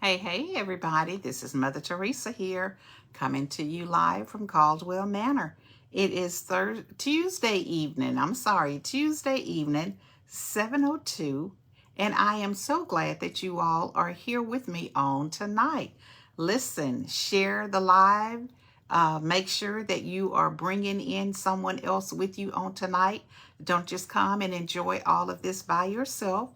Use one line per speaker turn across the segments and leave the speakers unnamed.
Hey, everybody. This is Mother Teresa here, coming to you live from Caldwell Manor. It is Tuesday evening. Tuesday evening, 7:02, and I am so glad that you all are here with me on tonight. Listen, share the live. Make sure that you are bringing in someone else with you on tonight. Don't just come and enjoy all of this by yourself.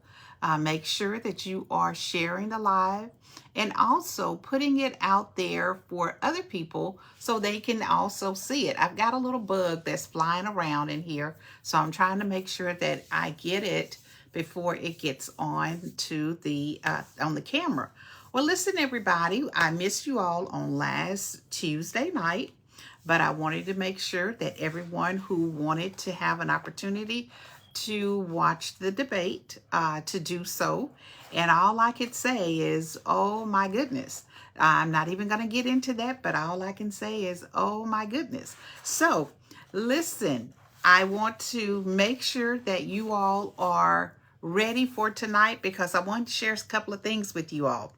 Make sure that you are sharing the live and also putting it out there for other people so they can also see it. I've got a little bug that's flying around in here, so I'm trying to make sure that I get it before it gets on to the on the camera. Well, listen, everybody, I missed you all on last Tuesday night, but I wanted to make sure that everyone who wanted to have an opportunity to watch the debate to do so. And all I could say is, oh my goodness. I'm not even going to get into that, but all I can say is, oh my goodness. So listen, I want to make sure that you all are ready for tonight because I want to share a couple of things with you all.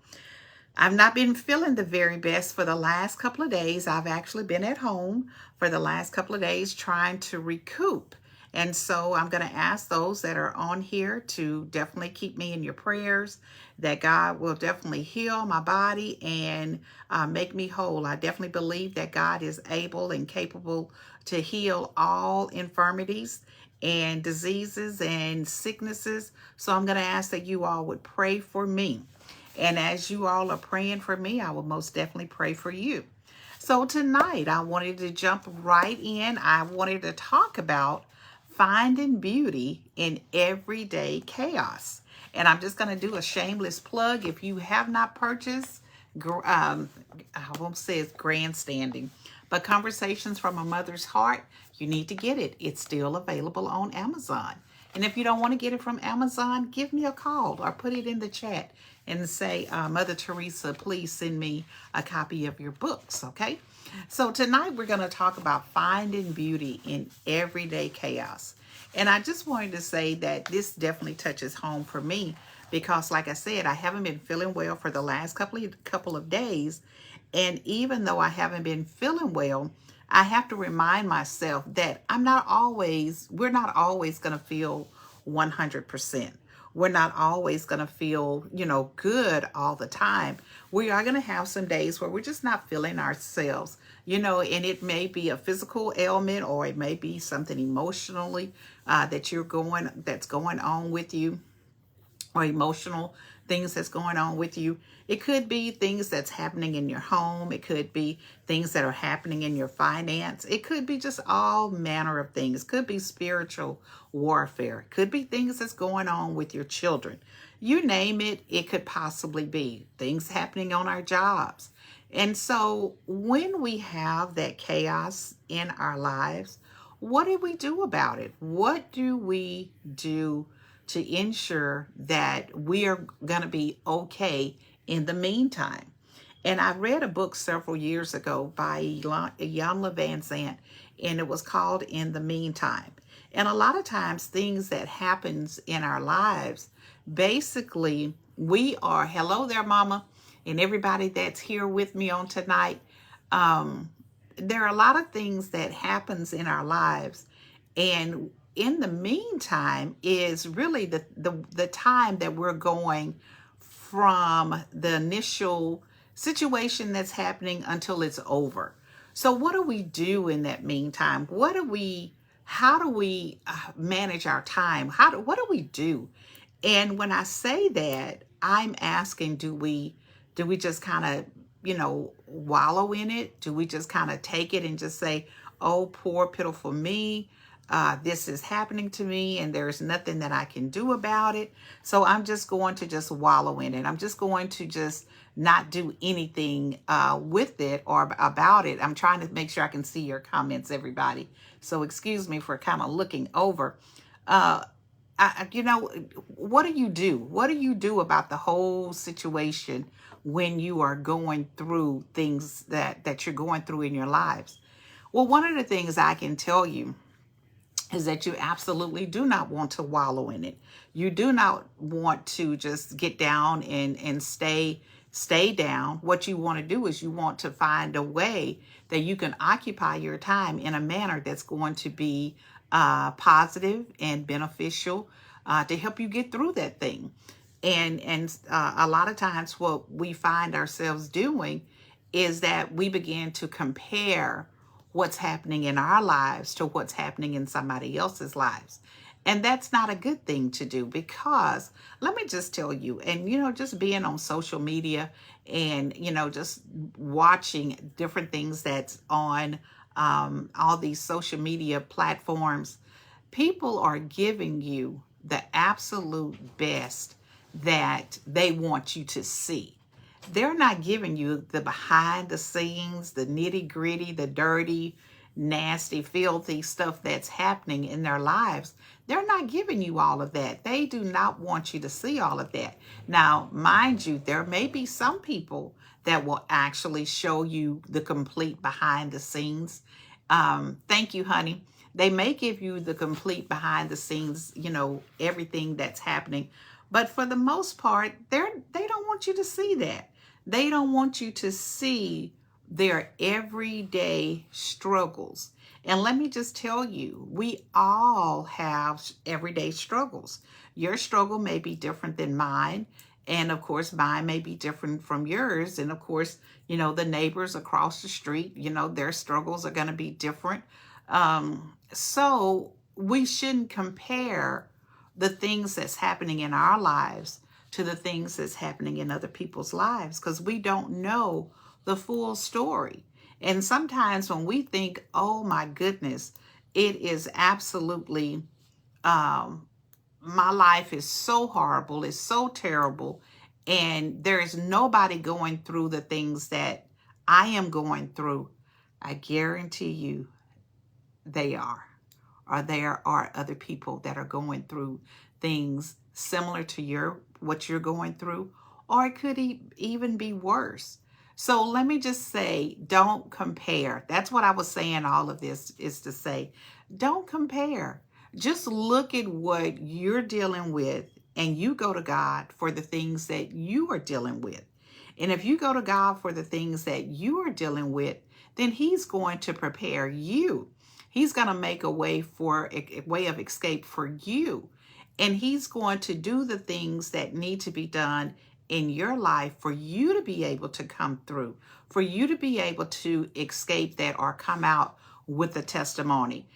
I've not been feeling the very best for the last couple of days. I've actually been at home for the last couple of days trying to recoup. And so I'm going to ask those that are on here to definitely keep me in your prayers, that God will definitely heal my body and make me whole. I definitely believe that God is able and capable to heal all infirmities and diseases and sicknesses. So I'm going to ask that you all would pray for me. And as you all are praying for me, I will most definitely pray for you. So tonight, I wanted to jump right in. I wanted to talk about finding beauty in everyday chaos. And I'm just going to do a shameless plug. If you have not purchased, I won't say it's grandstanding, but Conversations from a Mother's Heart, you need to get it. It's still available on Amazon. And if you don't want to get it from Amazon, give me a call or put it in the chat and say, Mother Teresa, please send me a copy of your books, okay? So tonight we're going to talk about finding beauty in everyday chaos. And I just wanted to say that this definitely touches home for me because, like I said, I haven't been feeling well for the last couple of days. And even though I haven't been feeling well, I have to remind myself that we're not always going to feel 100%. We're not always going to feel, good all the time. We are going to have some days where we're just not feeling ourselves, and it may be a physical ailment or it may be something emotionally that's going on with you, or emotional things that's going on with you. It could be things that's happening in your home. It could be things that are happening in your finance. It could be just all manner of things. It could be spiritual warfare. It could be things that's going on with your children. You name it, it could possibly be things happening on our jobs. And so when we have that chaos in our lives, what do we do about it? What do we do to ensure that we are going to be okay in the meantime? And I read a book several years ago by Iyanla Vanzant, and it was called In the Meantime. And a lot of times things that happens in our lives, basically we are, hello there, mama, and everybody that's here with me on tonight. There are a lot of things that happens in our lives, and in the meantime is really the time that we're going from the initial situation that's happening until it's over. So what do we do in that meantime? How do we manage our time? What do we do? And when I say that, I'm asking, do we just kind of, wallow in it? Do we just kind of take it and just say, oh, poor, pitiful me? This is happening to me and there's nothing that I can do about it. So I'm just going to just wallow in it. I'm just going to just not do anything with it or about it. I'm trying to make sure I can see your comments, everybody. So excuse me for kind of looking over. What do you do? What do you do about the whole situation when you are going through things that you're going through in your lives? Well, one of the things I can tell you is that you absolutely do not want to wallow in it. You do not want to just get down and stay stay down. What you want to do is you want to find a way that you can occupy your time in a manner that's going to be positive and beneficial to help you get through that thing. And a lot of times what we find ourselves doing is that we begin to compare what's happening in our lives to what's happening in somebody else's lives. And that's not a good thing to do, because let me just tell you, and just being on social media and just watching different things that's on all these social media platforms, people are giving you the absolute best that they want you to see. They're not giving you the behind the scenes, the nitty gritty, the dirty, nasty, filthy stuff that's happening in their lives. They're not giving you all of that. They do not want you to see all of that. Now, mind you, there may be some people that will actually show you the complete behind the scenes. Thank you, honey. They may give you the complete behind the scenes, everything that's happening. But for the most part, they don't want you to see that. They don't want you to see their everyday struggles. And let me just tell you, we all have everyday struggles. Your struggle may be different than mine. And of course, mine may be different from yours. And of course, the neighbors across the street, their struggles are going to be different. So we shouldn't compare the things that's happening in our lives to the things that's happening in other people's lives, because we don't know the full story. And sometimes when we think, oh my goodness, it is absolutely, my life is so horrible, it's so terrible, and there is nobody going through the things that I am going through, I guarantee you they are. Or there are other people that are going through things similar to what you're going through, or it could even be worse. So let me just say, don't compare. That's what I was saying. All of this is to say, don't compare. Just look at what you're dealing with, and you go to God for the things that you are dealing with. And if you go to God for the things that you are dealing with, then He's going to prepare you. He's going to make a way of escape for you. And He's going to do the things that need to be done in your life for you to be able to come through, for you to be able to escape that or come out with a testimony.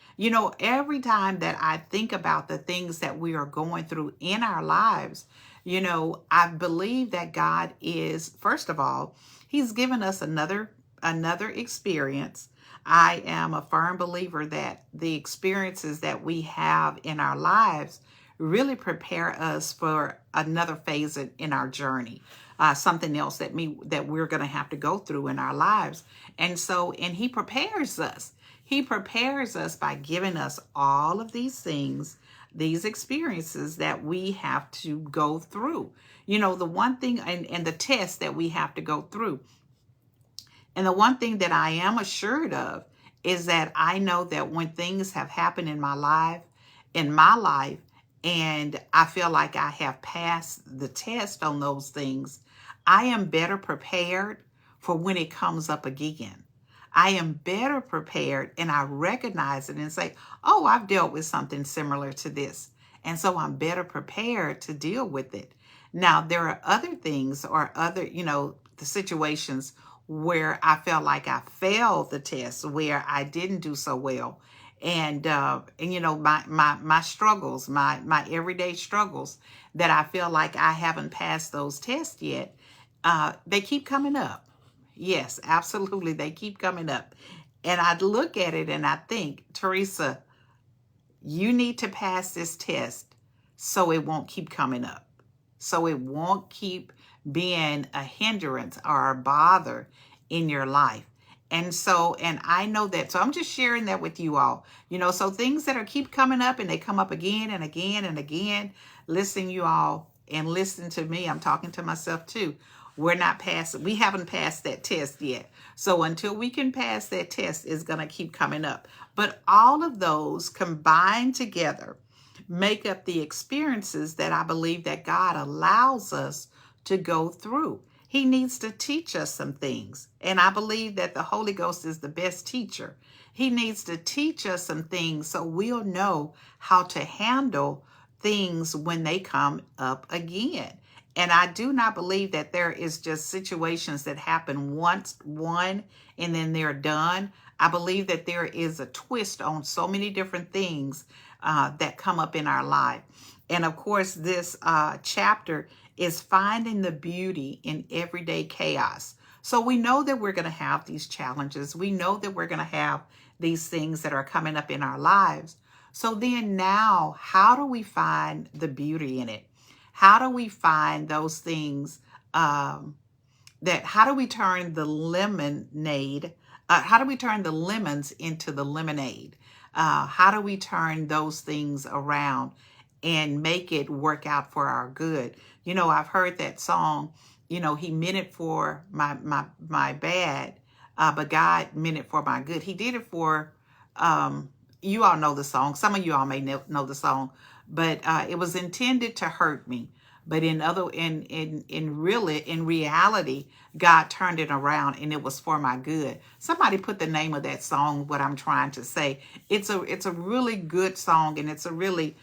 Every time that I think about the things that we are going through in our lives, I believe that God is, first of all, He's given us another experience. I am a firm believer that the experiences that we have in our lives really prepare us for another phase in our journey, something else that we're going to have to go through in our lives. And He prepares us. He prepares us by giving us all of these things, these experiences that we have to go through. The one thing, and the test that we have to go through. And the one thing that I am assured of is that I know that when things have happened in my life, and I feel like I have passed the test on those things, I am better prepared for when it comes up again. I am better prepared, and I recognize it and say, oh, I've dealt with something similar to this. And so I'm better prepared to deal with it. Now, there are other things or other, the situations where I felt like I failed the test, where I didn't do so well. And my struggles, my everyday struggles that I feel like I haven't passed those tests yet, they keep coming up. Yes, absolutely. They keep coming up. And I look at it and I think, Teresa, you need to pass this test so it won't keep coming up. So it won't keep being a hindrance or a bother in your life. And I know that. So I'm just sharing that with you all. So things that keep coming up, and they come up again and again and again. Listen, you all, and listen to me. I'm talking to myself too. We haven't passed that test yet. So until we can pass that test, it's going to keep coming up. But all of those combined together make up the experiences that I believe that God allows us to go through. He needs to teach us some things. And I believe that the Holy Ghost is the best teacher. He needs to teach us some things so we'll know how to handle things when they come up again. And I do not believe that there is just situations that happen once, and then they're done. I believe that there is a twist on so many different things that come up in our life. And of course, this chapter is finding the beauty in everyday chaos. So we know that we're going to have these challenges. We know that we're going to have these things that are coming up in our lives. So then now, how do we find the beauty in it? How do we find those things how do we turn the lemonade, how do we turn the lemons into the lemonade? How do we turn those things around and make it work out for our good? You know, I've heard that song, you know, he meant it for my bad, but God meant it for my good. He did it for, you all know the song. Some of you all may know the song, but it was intended to hurt me. But in reality, God turned it around and it was for my good. Somebody put the name of that song, what I'm trying to say. It's a really good song, and it's a really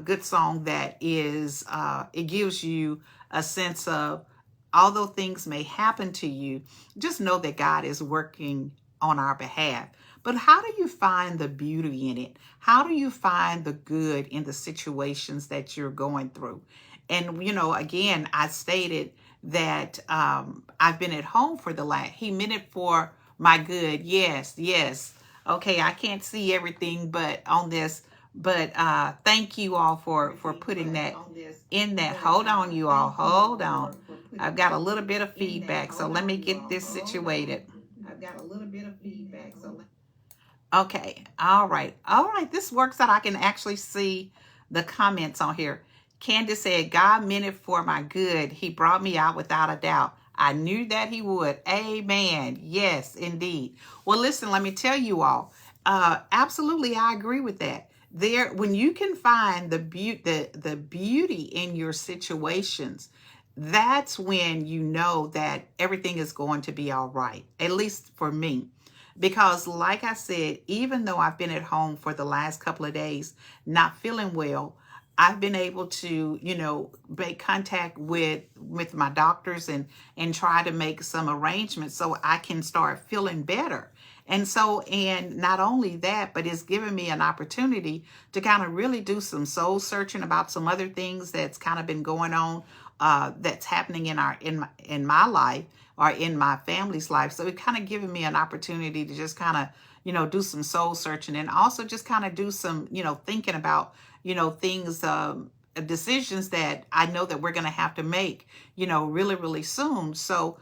good song that is, it gives you a sense of, although things may happen to you, just know that God is working on our behalf. But how do you find the beauty in it? How do you find the good in the situations that you're going through? And, you know, again, I stated that I've been at home for the last, he meant it for my good. Yes, yes. Okay, I can't see everything but on this, but thank you all for putting that in that. Hold on, you all. Hold on. I've got a little bit of feedback, so let me get this situated. I've got a little bit of feedback, so okay. All right. All right. This works out. I can actually see the comments on here. Candace said, God meant it for my good. He brought me out without a doubt. I knew that he would. Amen. Yes, indeed. Well, listen, let me tell you all. Absolutely, I agree with that. There, when you can find the beauty in your situations, that's when you know that everything is going to be all right, at least for me. Because like I said, even though I've been at home for the last couple of days, not feeling well, I've been able to, you know, make contact with my doctors and try to make some arrangements so I can start feeling better. And so, and not only that, but it's given me an opportunity to kind of really do some soul searching about some other things that's kind of been going on, that's happening in my life or in my family's life. So it kind of given me an opportunity to just kind of, you know, do some soul searching and also just kind of do some, you know, thinking about, you know, things, decisions that I know that we're going to have to make, you know, really, really soon. So,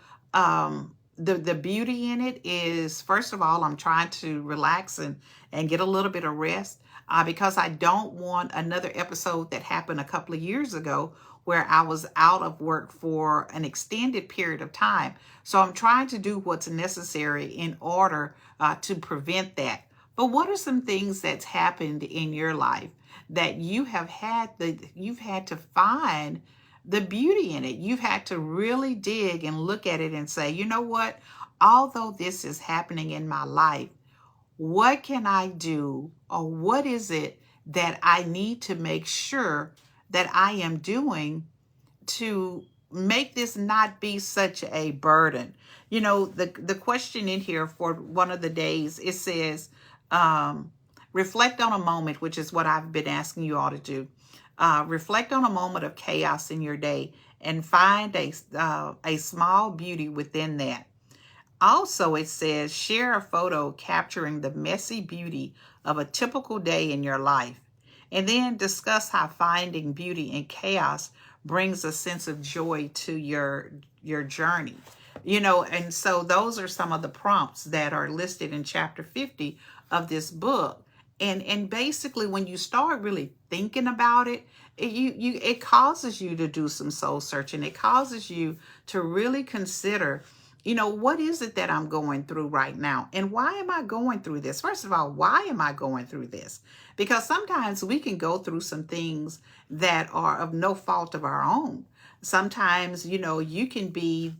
the beauty in it is, first of all, I'm trying to relax and get a little bit of rest, because I don't want another episode that happened a couple of years ago where I was out of work for an extended period of time. So I'm trying to do what's necessary in order to prevent that. But what are some things that's happened in your life that you've had to find the beauty in it? You've had to really dig and look at it and say, you know what? Although this is happening in my life, what can I do, or what is it that I need to make sure that I am doing to make this not be such a burden? You know, the question in here for one of the days, it says, reflect on a moment, which is what I've been asking you all to do. Reflect on a moment of chaos in your day and find a small beauty within that. Also, it says, share a photo capturing the messy beauty of a typical day in your life. And then discuss how finding beauty in chaos brings a sense of joy to your journey. You know, and so those are some of the prompts that are listed in chapter 50 of this book. And basically, when you start really thinking about it, it causes you to do some soul searching. It causes you to really consider, you know, what is it that I'm going through right now? And why am I going through this? First of all, why am I going through this? Because sometimes we can go through some things that are of no fault of our own. Sometimes, you can be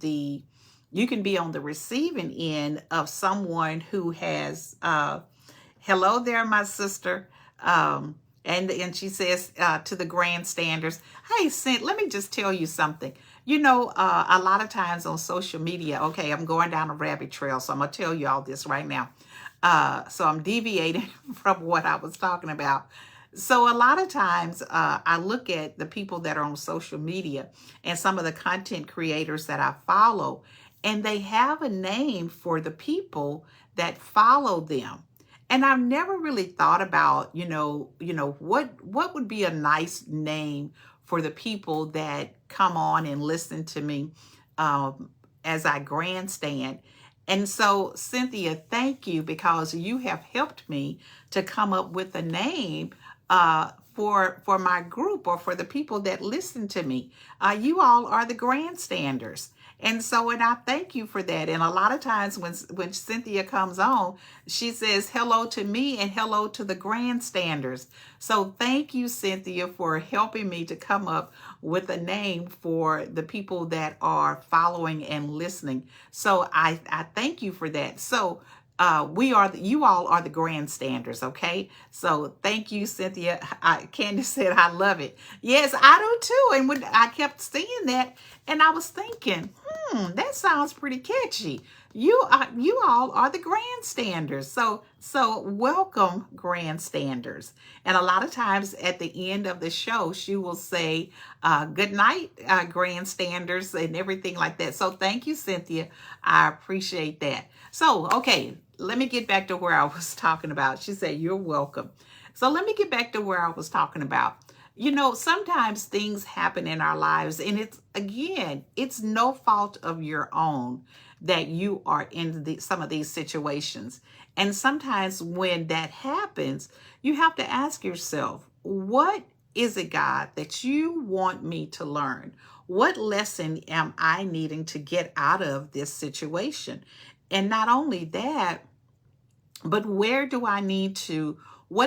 on the receiving end of someone who has, hello there, my sister. And she says, to the grandstanders, hey, Cint, let me just tell you something. A lot of times on social media, okay, I'm going down a rabbit trail, so I'm going to tell you all this right now. So I'm deviating from what I was talking about. So a lot of times I look at the people that are on social media and some of the content creators that I follow, and they have a name for the people that follow them. And I've never really thought about, what would be a nice name for the people that come on and listen to me as I grandstand. And so, Cynthia, thank you, because you have helped me to come up with a name for my group, or for the people that listen to me. You all are the grandstanders. And I thank you for that. And a lot of times when Cynthia comes on, she says hello to me and hello to the grandstanders. So thank you, Cynthia, for helping me to come up with a name for the people that are following and listening. So I thank you for that. So you all are the grandstanders, okay? So thank you, Cynthia. Candace said, I love it. Yes, I do too. And when I kept seeing that, and I was thinking, that sounds pretty catchy. You all are the grandstanders. So welcome, grandstanders. And a lot of times at the end of the show, she will say, good night, grandstanders, and everything like that. So thank you, Cynthia. I appreciate that. So, okay, let me get back to where I was talking about. She said, you're welcome. So let me get back to where I was talking about. Sometimes things happen in our lives, and it's no fault of your own that you are in some of these situations. And sometimes when that happens, you have to ask yourself, what is it, God, that you want me to learn? What lesson am I needing to get out of this situation? And not only that, but what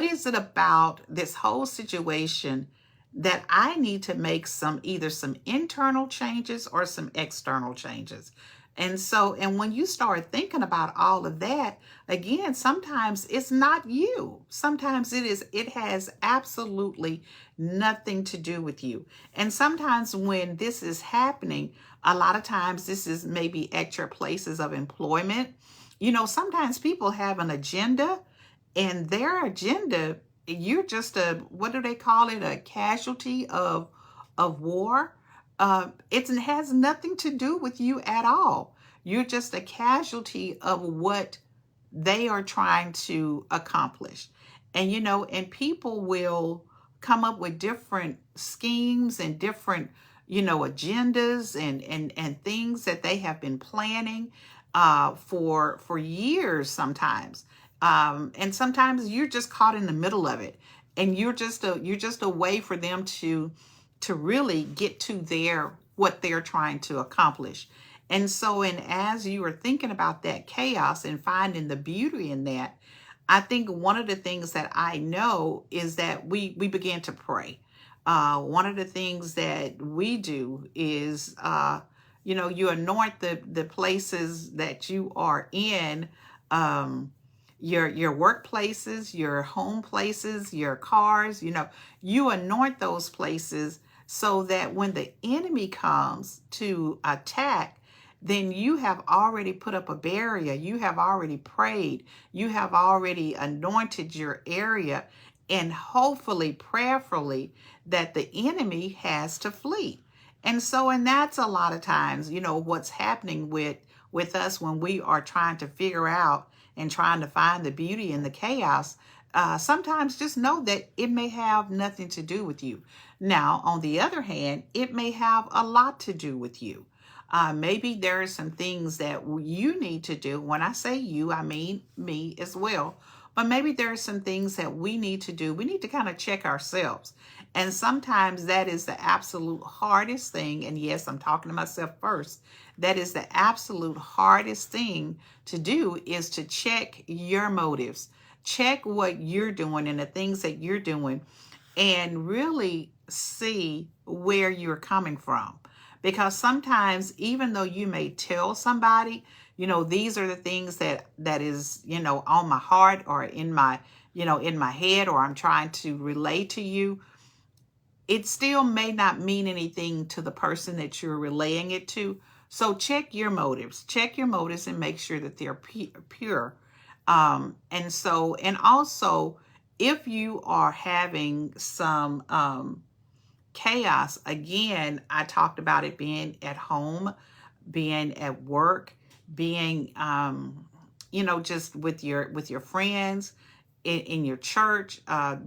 is it about this whole situation that I need to make either some internal changes or some external changes? And when you start thinking about all of that, again, sometimes it's not you. Sometimes it has absolutely nothing to do with you. And sometimes when this is happening, a lot of times this is maybe at your places of employment. Sometimes people have an agenda, and their agenda, you're just what do they call it? A casualty of war. It has nothing to do with you at all. You're just a casualty of what they are trying to accomplish. And people will come up with different schemes and different, agendas and things that they have been planning for years sometimes. And sometimes you're just caught in the middle of it, and you're just a way for them to really get to what they're trying to accomplish. And as you are thinking about that chaos and finding the beauty in that, I think one of the things that I know is that we begin to pray. One of the things that we do is, you anoint the places that you are in, your workplaces, your home places, your cars, you anoint those places so that when the enemy comes to attack, then you have already put up a barrier. You have already prayed. You have already anointed your area, and hopefully, prayerfully, that the enemy has to flee. And that's a lot of times, what's happening with us when we are trying to figure out and trying to find the beauty in the chaos. Sometimes just know that it may have nothing to do with you. Now, on the other hand, it may have a lot to do with you. Maybe there are some things that you need to do. When I say you, I mean me as well. But maybe there are some things that we need to do. We need to kind of check ourselves. And sometimes that is the absolute hardest thing. And yes, I'm talking to myself first. That is the absolute hardest thing to do, is to check your motives. Check what you're doing and the things that you're doing, and really see where you're coming from. Because sometimes, even though you may tell somebody, these are the things that is, on my heart or in my, in my head, or I'm trying to relay to you, it still may not mean anything to the person that you're relaying it to. So check your motives. Check your motives and make sure that they're pure. And also, if you are having some chaos, again, I talked about it being at home, being at work, being, just with your friends, in your church,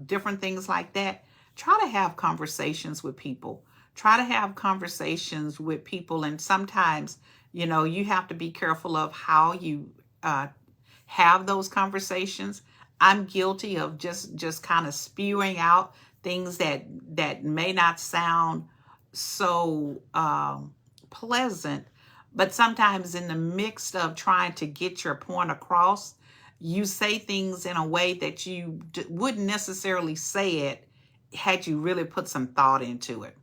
different things like that. Try to have conversations with people. Try to have conversations with people. And sometimes, you have to be careful of how you have those conversations. I'm guilty of just kind of spewing out things that may not sound so pleasant, but sometimes in the mix of trying to get your point across, you say things in a way that you wouldn't necessarily say it had you really put some thought into it.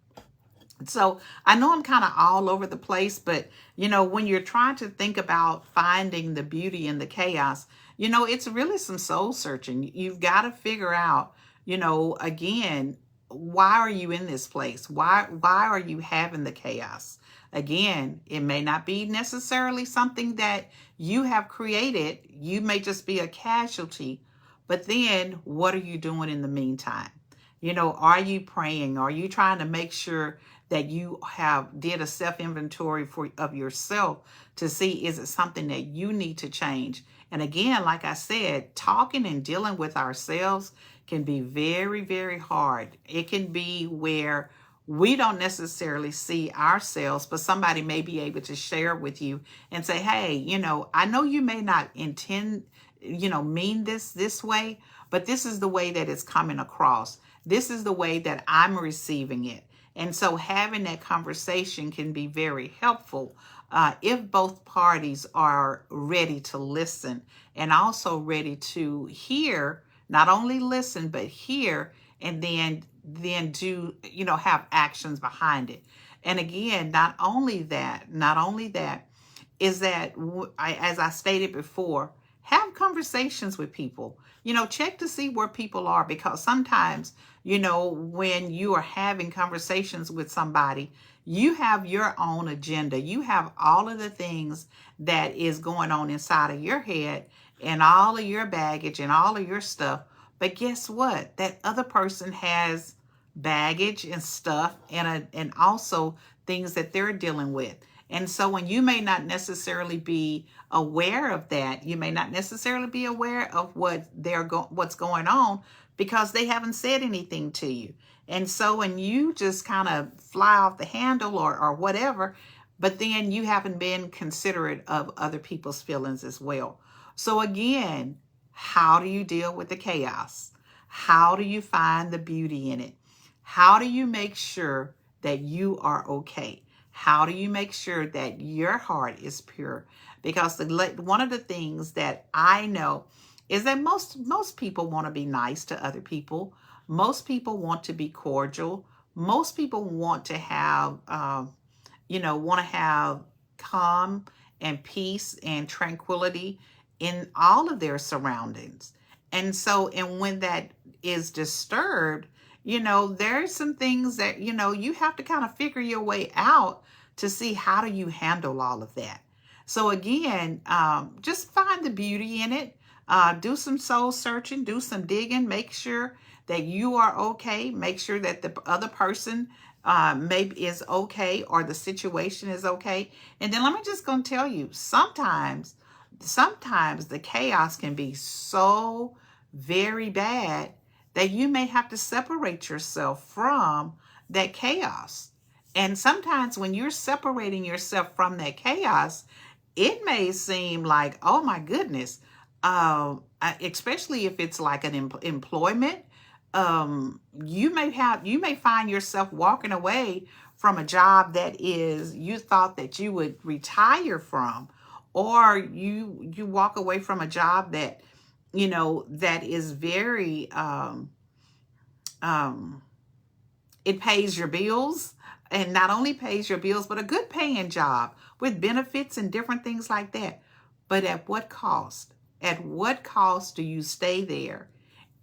So I know I'm kind of all over the place, but when you're trying to think about finding the beauty in the chaos, it's really some soul searching. You've got to figure out, again, why are you in this place? Why are you having the chaos? Again, it may not be necessarily something that you have created. You may just be a casualty. But then what are you doing in the meantime? Are you praying? Are you trying to make sure that you did a self-inventory of yourself to see, is it something that you need to change? And again, like I said, talking and dealing with ourselves can be very, very hard. It can be where we don't necessarily see ourselves, but somebody may be able to share with you and say, hey, I know you may not intend, mean this way, but this is the way that it's coming across. This is the way that I'm receiving it. And so having that conversation can be very helpful if both parties are ready to listen and also ready to hear, not only listen, but hear, and then do, have actions behind it. And again, not only that is that, as I stated before, have conversations with people. Check to see where people are, because sometimes, when you are having conversations with somebody, you have your own agenda. You have all of the things that is going on inside of your head and all of your baggage and all of your stuff. But guess what? That other person has baggage and stuff and also things that they're dealing with. And so when you may not necessarily be aware of that, you may not necessarily be aware of what's going on, because they haven't said anything to you. And so when you just kind of fly off the handle or whatever, but then you haven't been considerate of other people's feelings as well. So again, how do you deal with the chaos? How do you find the beauty in it? How do you make sure that you are okay? How do you make sure that your heart is pure? Because one of the things that I know is that most people want to be nice to other people. Most people want to be cordial. Most people want to have, calm and peace and tranquility in all of their surroundings. And so, and when that is disturbed, there's some things that, you have to kind of figure your way out to see how do you handle all of that. So again, just find the beauty in it. Do some soul searching, do some digging, make sure that you are okay. Make sure that the other person maybe is okay, or the situation is okay. And then let me just go tell you, sometimes the chaos can be so very bad that you may have to separate yourself from that chaos. And sometimes when you're separating yourself from that chaos, it may seem like, oh my goodness, especially if it's like an employment, you may find yourself walking away from a job that you thought that you would retire from, or you walk away from a job that, that is very, it pays your bills. and not only pays your bills, but a good paying job with benefits and different things like that. But at what cost? At what cost do you stay there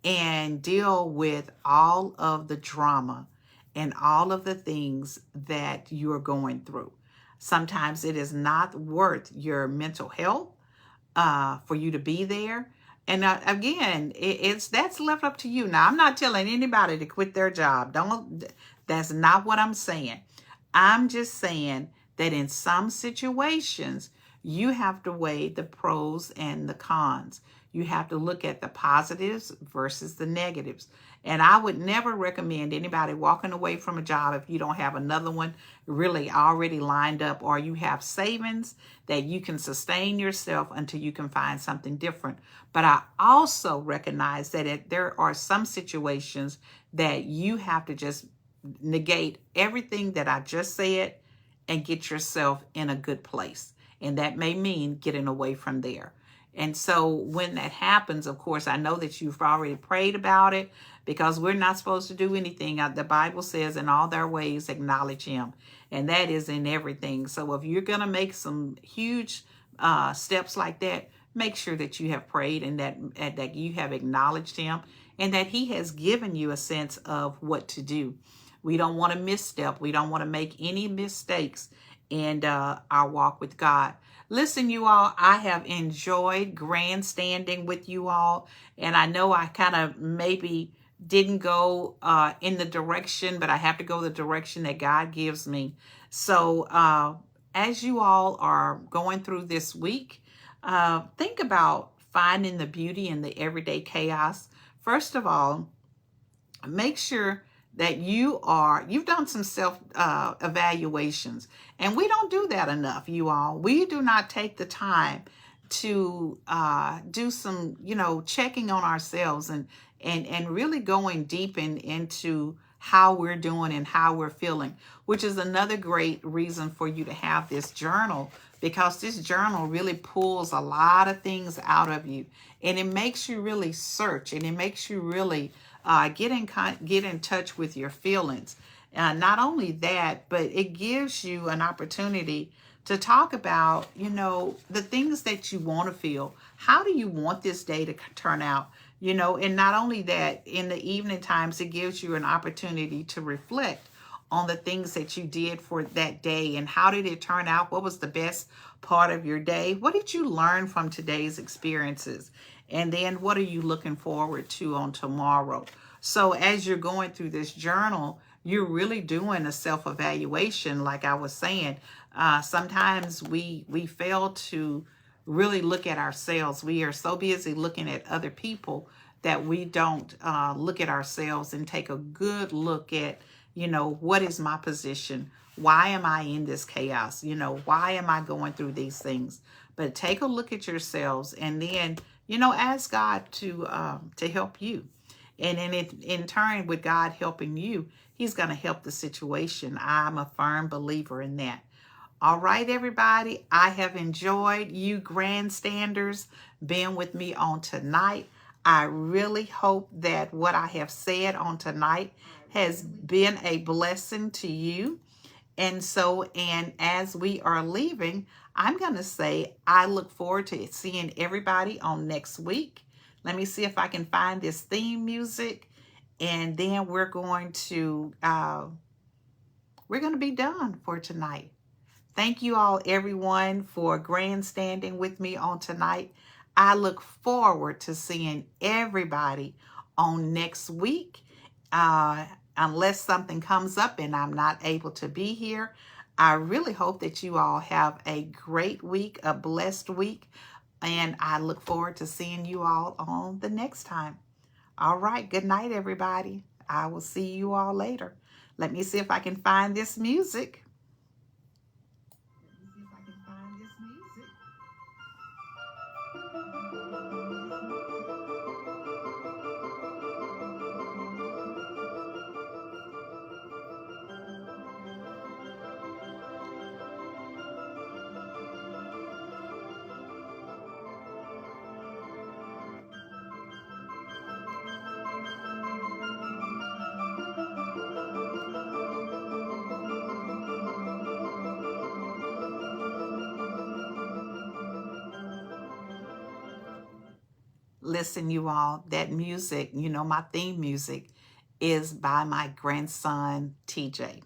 and deal with all of the drama and all of the things that you're going through? Sometimes it is not worth your mental health for you to be there. And again, it's that's left up to you. Now, I'm not telling anybody to quit their job. Don't. That's not what I'm saying. I'm just saying that in some situations, you have to weigh the pros and the cons. You have to look at the positives versus the negatives. And I would never recommend anybody walking away from a job if you don't have another one really already lined up, or you have savings that you can sustain yourself until you can find something different. But I also recognize that there are some situations that you have to just negate everything that I just said and get yourself in a good place. And that may mean getting away from there. And so when that happens, of course, I know that you've already prayed about it, because we're not supposed to do anything. The Bible says in all their ways, acknowledge him. And that is in everything. So if you're going to make some huge steps like that, make sure that you have prayed and that you have acknowledged him and that he has given you a sense of what to do. We don't want to misstep. We don't want to make any mistakes in our walk with God. Listen, you all, I have enjoyed grandstanding with you all. And I know I kind of maybe didn't go in the direction, but I have to go the direction that God gives me. So as you all are going through this week, think about finding the beauty in the everyday chaos. First of all, make sure that you've done some self evaluations, and we don't do that enough, you all. We do not take the time to do some, checking on ourselves and really going deep into how we're doing and how we're feeling, which is another great reason for you to have this journal, because this journal really pulls a lot of things out of you, and it makes you really search, and it makes you really get in touch with your feelings. Not only that, but it gives you an opportunity to talk about, the things that you want to feel. How do you want this day to turn out? And not only that, in the evening times, it gives you an opportunity to reflect on the things that you did for that day and how did it turn out? What was the best part of your day? What did you learn from today's experiences? And then what are you looking forward to on tomorrow? So as you're going through this journal, you're really doing a self-evaluation. Like I was saying, sometimes we fail to really look at ourselves. We are so busy looking at other people that we don't look at ourselves and take a good look at, what is my position? Why am I in this chaos? Why am I going through these things? But take a look at yourselves, and then, ask God to help you. And in turn, with God helping you, he's going to help the situation. I'm a firm believer in that. All right, everybody, I have enjoyed you grandstanders being with me on tonight. I really hope that what I have said on tonight has been a blessing to you. And as we are leaving, I'm going to say I look forward to seeing everybody on next week. Let me see if I can find this theme music, and then we're going to be done for tonight. Thank you all, everyone, for grandstanding with me on tonight. I look forward to seeing everybody on next week. Unless something comes up and I'm not able to be here, I really hope that you all have a great week, a blessed week, and I look forward to seeing you all on the next time. All right, good night, everybody. I will see you all later. Let me see if I can find this music. Listen, you all, that music, you know, my theme music is by my grandson, TJ.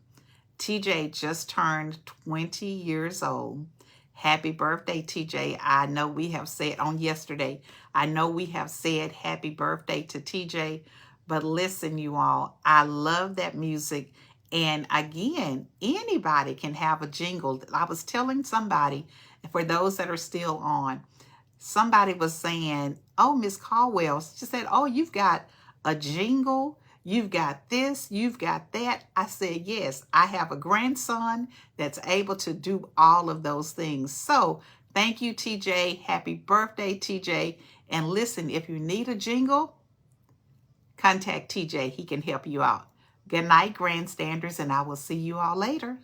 TJ just turned 20 years old. Happy birthday, TJ. I know we have said on yesterday, I know we have said happy birthday to TJ, but listen, you all, I love that music. And again, anybody can have a jingle. I was telling somebody, for those that are still on, somebody was saying, oh, Miss Caldwell, she said, oh, you've got a jingle, you've got this, you've got that. I said, yes, I have a grandson that's able to do all of those things. So thank you, TJ. Happy birthday, TJ. And listen, if you need a jingle, contact TJ. He can help you out. Good night, grandstanders, and I will see you all later.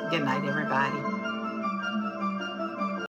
Good night, everybody.